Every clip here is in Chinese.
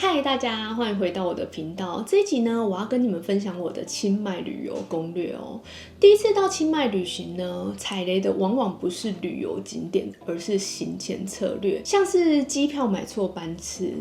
嗨，大家欢迎回到我的频道。这一集呢，我要跟你们分享我的清迈旅游攻略哦。第一次到清迈旅行呢，踩雷的往往不是旅游景点，而是行前策略，像是机票买错班次、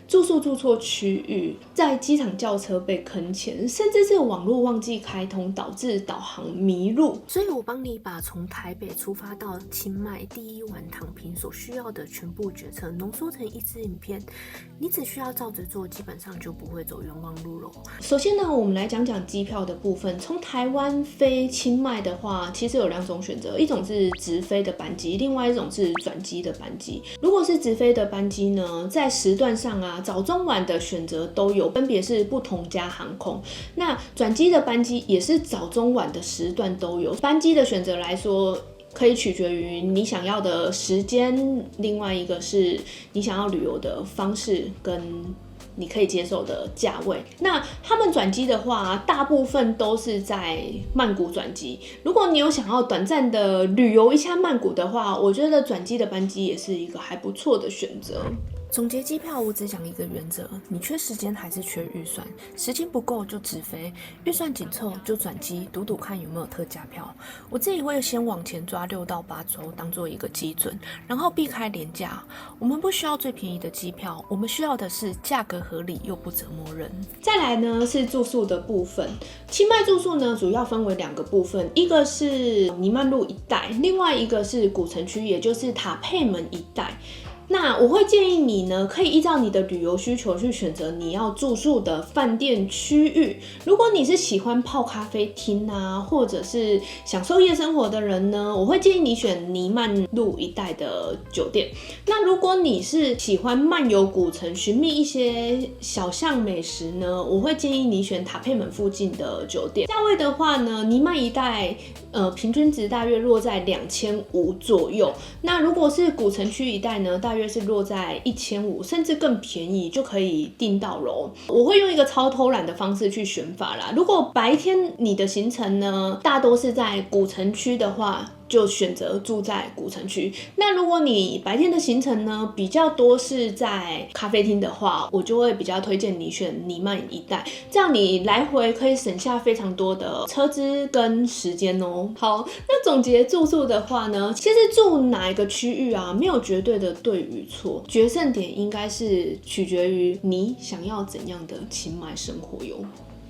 住宿住错区域、在机场叫车被坑钱，甚至是网络忘记开通，导致导航迷路。所以我帮你把从台北出发到清迈第一晚躺平所需要的全部决策浓缩成一支影片，你只需要照着做，基本上就不会走冤枉路咯。首先呢，我们来讲讲机票的部分。从台湾飞清迈的话，其实有两种选择，一种是直飞的班机，另外一种是转机的班机。如果是直飞的班机呢，在时段上啊，早中晚的选择都有，分别是不同家航空。那转机的班机也是早中晚的时段都有。班机的选择来说，可以取决于你想要的时间，另外一个是你想要旅游的方式跟你可以接受的价位。那他们转机的话，大部分都是在曼谷转机。如果你有想要短暂的旅游一下曼谷的话，我觉得转机的班机也是一个还不错的选择。总结机票，我只讲一个原则：你缺时间还是缺预算？时间不够就直飞，预算紧凑就转机，赌赌看有没有特价票。我自己会先往前抓6到8周当做一个基准，然后避开廉价。我们不需要最便宜的机票，我们需要的是价格合理又不折磨人。再来呢是住宿的部分，清迈住宿呢主要分为2个部分，一个是尼曼路一带，另外一个是古城区，也就是塔佩门一带。那我会建议你呢，可以依照你的旅游需求去选择你要住宿的饭店区域。如果你是喜欢泡咖啡厅啊，或者是享受夜生活的人呢，我会建议你选尼曼路一带的酒店。那如果你是喜欢漫游古城，寻觅一些小巷美食呢，我会建议你选塔佩门附近的酒店。价位的话呢，尼曼一带平均值大约落在2500左右。那如果是古城区一带呢，大约是落在1500，甚至更便宜就可以订到楼。我会用一个超偷懒的方式去选法啦。如果白天你的行程呢，大多是在古城区的话，就选择住在古城区。那如果你白天的行程呢比较多是在咖啡厅的话，我就会比较推荐你选尼曼一带，这样你来回可以省下非常多的车资跟时间哦。好，那总结住宿的话呢，其实住哪一个区域啊，没有绝对的对与错，决胜点应该是取决于你想要怎样的清迈生活哟。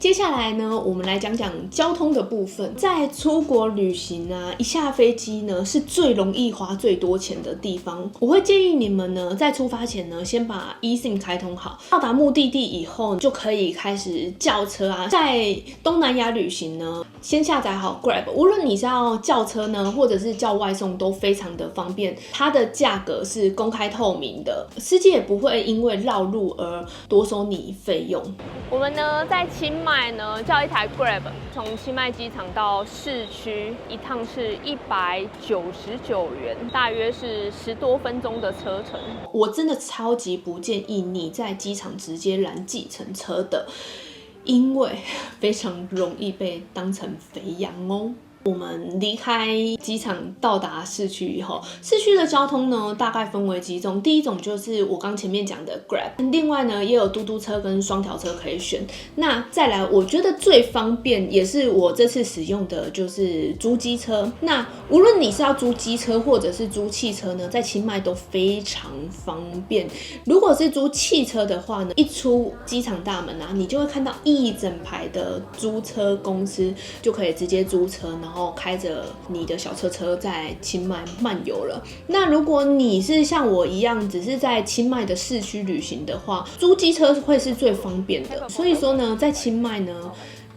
接下来呢，我们来讲讲交通的部分。在出国旅行啊，一下飞机呢是最容易花最多钱的地方。我会建议你们呢，在出发前呢，先把 eSIM 开通好。到达目的地以后，就可以开始叫车啊。在东南亚旅行呢，先下载好 Grab， 无论你是要叫车呢，或者是叫外送，都非常的方便。它的价格是公开透明的，司机也不会因为绕路而多收你费用。我们呢在清迈呢叫一台 Grab， 从清迈机场到市区一趟是199元，大约是10多分钟的车程。我真的超级不建议你在机场直接拦计程车的，因为非常容易被当成肥羊哦。我们离开机场到达市区以后，市区的交通呢大概分为几种。第一种就是我刚前面讲的 Grab， 另外呢也有嘟嘟车跟双条车可以选。那再来，我觉得最方便也是我这次使用的就是租机车。那无论你是要租机车或者是租汽车呢，在清迈都非常方便。如果是租汽车的话呢，一出机场大门啊，你就会看到一整排的租车公司，就可以直接租车，然后开着你的小车在清迈漫游了。那如果你是像我一样只是在清迈的市区旅行的话，租机车会是最方便的。所以说呢，在清迈呢，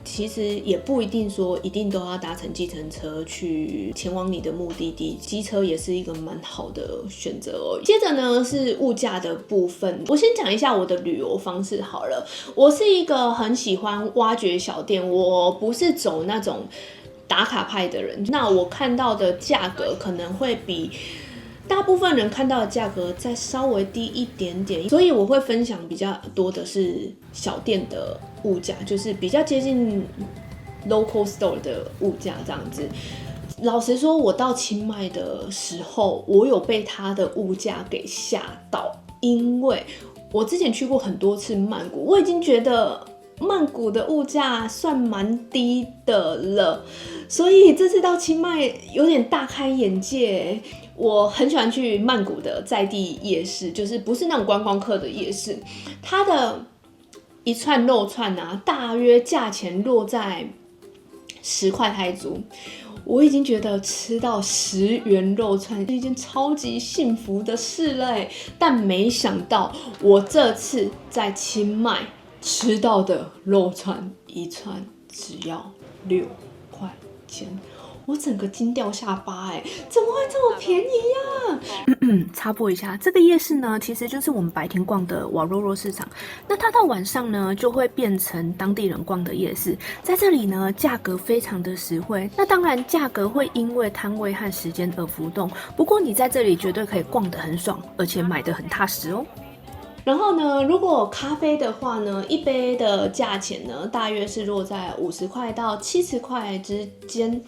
其实也不一定说一定都要搭乘计程车去前往你的目的地，机车也是一个蛮好的选择哦。接着呢是物价的部分，我先讲一下我的旅游方式好了。我是一个很喜欢挖掘小店，我不是走那种打卡派的人，那我看到的价格可能会比大部分人看到的价格再稍微低一点点，所以我会分享比较多的是小店的物价，就是比较接近 local store 的物价这样子。老实说，我到清迈的时候，我有被它的物价给吓到，因为我之前去过很多次曼谷，我已经觉得曼谷的物价算蛮低的了，所以这次到清迈有点大开眼界。我很喜欢去曼谷的在地夜市，就是不是那种观光客的夜市，它的一串肉串啊，大约价钱落在10块泰铢。我已经觉得吃到10元肉串是一件超级幸福的事了耶，但没想到我这次在清迈吃到的肉串一串只要6块钱，我整个惊掉下巴哎，怎么会这么便宜呀？插播一下，这个夜市呢，其实就是我们白天逛的瓦洛若市场，那它到晚上呢，就会变成当地人逛的夜市。在这里呢，价格非常的实惠，那当然价格会因为摊位和时间而浮动，不过你在这里绝对可以逛得很爽，而且买得很踏实哦。然后呢，如果咖啡的话呢，一杯的价钱呢，大约是落在50块到70块之间。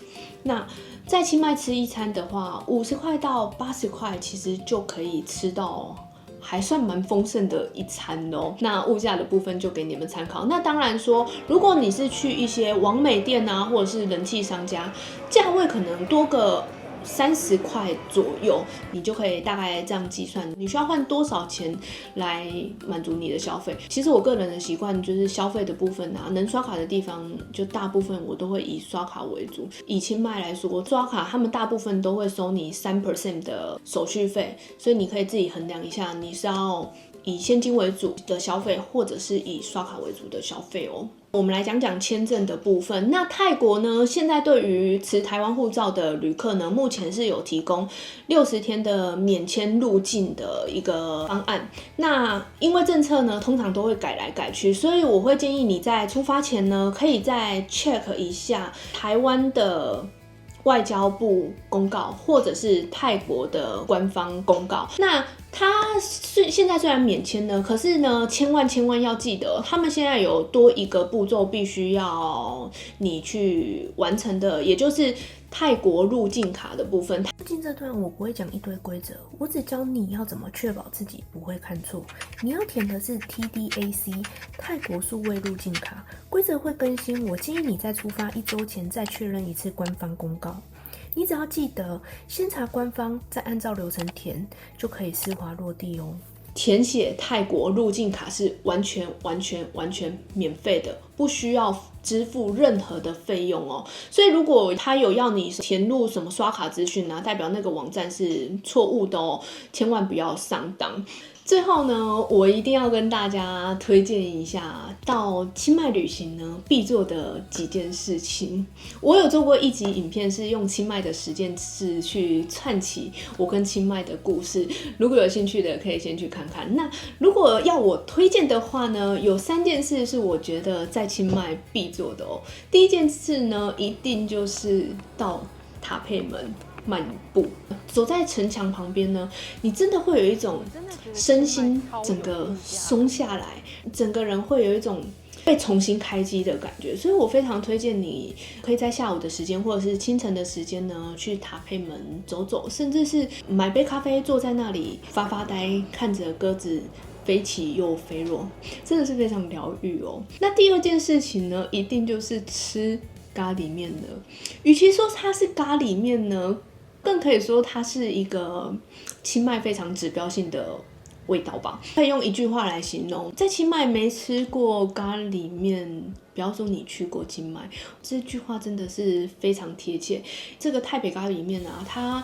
那在清迈吃一餐的话，50块到80块，其实就可以吃到还算蛮丰盛的一餐哦。那物价的部分就给你们参考。那当然说，如果你是去一些网美店啊，或者是人气商家，价位可能多个30块左右，你就可以大概这样计算，你需要换多少钱来满足你的消费。其实我个人的习惯就是消费的部分啊，能刷卡的地方就大部分我都会以刷卡为主。以清迈来说，刷卡他们大部分都会收你3% 的手续费，所以你可以自己衡量一下，你是要以现金为主的消费，或者是以刷卡为主的消费哦。我们来讲讲签证的部分。那泰国呢，现在对于持台湾护照的旅客呢，目前是有提供60天的免签入境的一个方案。那因为政策呢，通常都会改来改去，所以我会建议你在出发前呢，可以再 check 一下台湾的外交部公告，或者是泰国的官方公告。那它现在虽然免签呢，可是呢，千万要记得，他们现在有多一个步骤必须要你去完成的，也就是泰国入境卡的部分。入境这段我不会讲一堆规则，我只教你要怎么确保自己不会看错。你要填的是 TDAC 泰国数位入境卡，规则会更新，我建议你在出发1周前再确认一次官方公告。你只要记得先查官方，再按照流程填，就可以丝滑落地哦。填写泰国入境卡是完全免费的，不需要支付任何的费用哦。所以如果他有要你填入什么刷卡资讯啊，代表那个网站是错误的哦，千万不要上当。最后呢，我一定要跟大家推荐一下到清迈旅行呢必做的几件事情。我有做过一集影片，是用清迈的10件事去串起我跟清迈的故事。如果有兴趣的，可以先去看看。那如果要我推荐的话呢，有3件事是我觉得在清迈必做的哦。第一件事呢，一定就是到塔佩门漫步，走在城墙旁边呢，你真的会有一种身心整个松下来，整个人会有一种被重新开机的感觉。所以我非常推荐你可以在下午的时间或者是清晨的时间呢，去塔佩门走走，甚至是买杯咖啡，坐在那里发发呆，看着鸽子飞起又飞落，真的是非常疗愈哦。那第二件事情呢，一定就是吃咖喱面了。与其说它是咖喱面呢，更可以说它是一个清迈非常指标性的味道吧。可以用一句话来形容，在清迈没吃过咖喱面，不要说你去过清迈，这句话真的是非常贴切。这个泰北咖喱面啊，它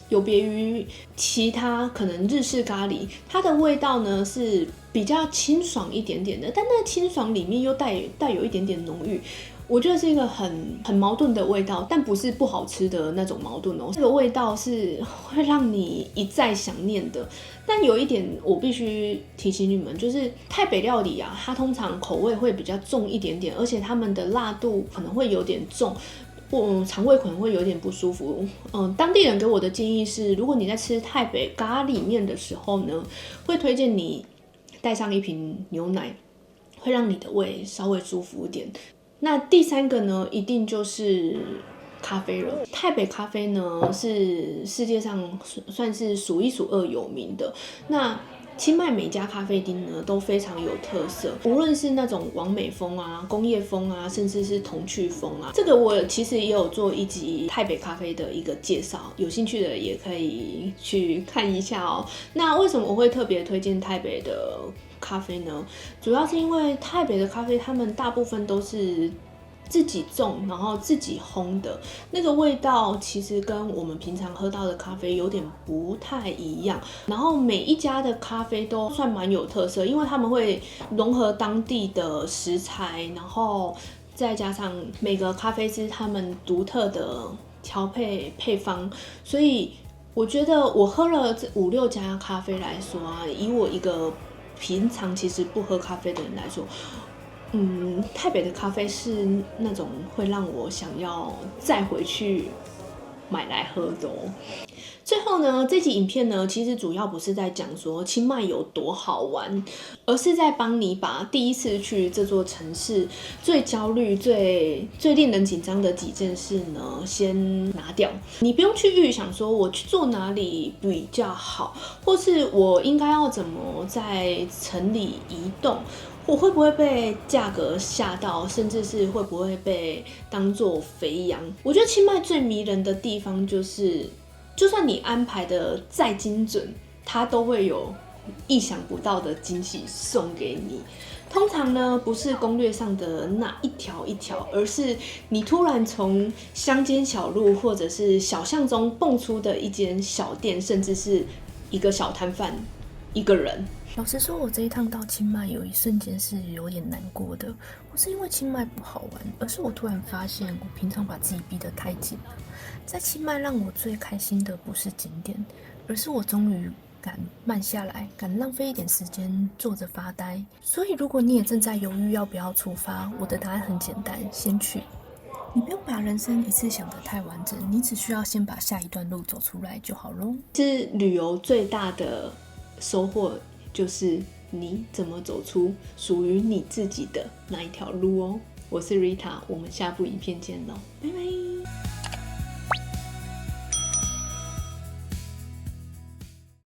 有别于其他可能日式咖喱，它的味道呢是比较清爽一点点的，但那清爽里面又带有一点点浓郁。我觉得是一个很矛盾的味道，但不是不好吃的那种矛盾哦。这个味道是会让你一再想念的。但有一点我必须提醒你们，就是泰北料理啊，它通常口味会比较重一点点，而且他们的辣度可能会有点重。肠胃可能会有点不舒服。当地人给我的建议是，如果你在吃泰北咖喱面的时候呢，会推荐你带上一瓶牛奶，会让你的胃稍微舒服一点。那第3个呢，一定就是咖啡了。泰北咖啡呢是世界上算是数1数2有名的。那清迈每家咖啡厅呢都非常有特色，无论是那种网美风啊、工业风啊，甚至是童趣风啊。这个我其实也有做一集泰北咖啡的一个介绍，有兴趣的也可以去看一下哦。那为什么我会特别推荐泰北的咖啡呢？主要是因为泰北的咖啡，他们大部分都是自己种，然后自己烘的，那个味道其实跟我们平常喝到的咖啡有点不太一样。然后每一家的咖啡都算蛮有特色，因为他们会融合当地的食材，然后再加上每个咖啡师他们独特的调配配方，所以我觉得我喝了这5-6家咖啡来说啊，以我一个平常其实不喝咖啡的人来说，泰北的咖啡是那种会让我想要再回去买来喝的哦。最后呢，这集影片呢，其实主要不是在讲说清迈有多好玩，而是在帮你把第一次去这座城市最焦虑、最令人紧张的几件事呢，先拿掉。你不用去预想说我去做哪里比较好，或是我应该要怎么在城里移动。我会不会被价格吓到，甚至是会不会被当作肥羊？我觉得清迈最迷人的地方就是，就算你安排的再精准，它都会有意想不到的惊喜送给你。通常呢，不是攻略上的那一条一条，而是你突然从乡间小路或者是小巷中蹦出的一间小店，甚至是一个小摊贩，一个人。老实说，我这一趟到清迈有一瞬间是有点难过的，不是因为清迈不好玩，而是我突然发现我平常把自己逼得太紧了。在清迈让我最开心的不是景点，而是我终于敢慢下来，敢浪费一点时间坐着发呆。所以如果你也正在犹豫要不要出发，我的答案很简单，先去。你不用把人生一次想得太完整，你只需要先把下一段路走出来就好咯。是旅游最大的收获，就是你怎么走出属于你自己的那一条路哦。我是 Rita， 我们下部影片见喽，拜拜。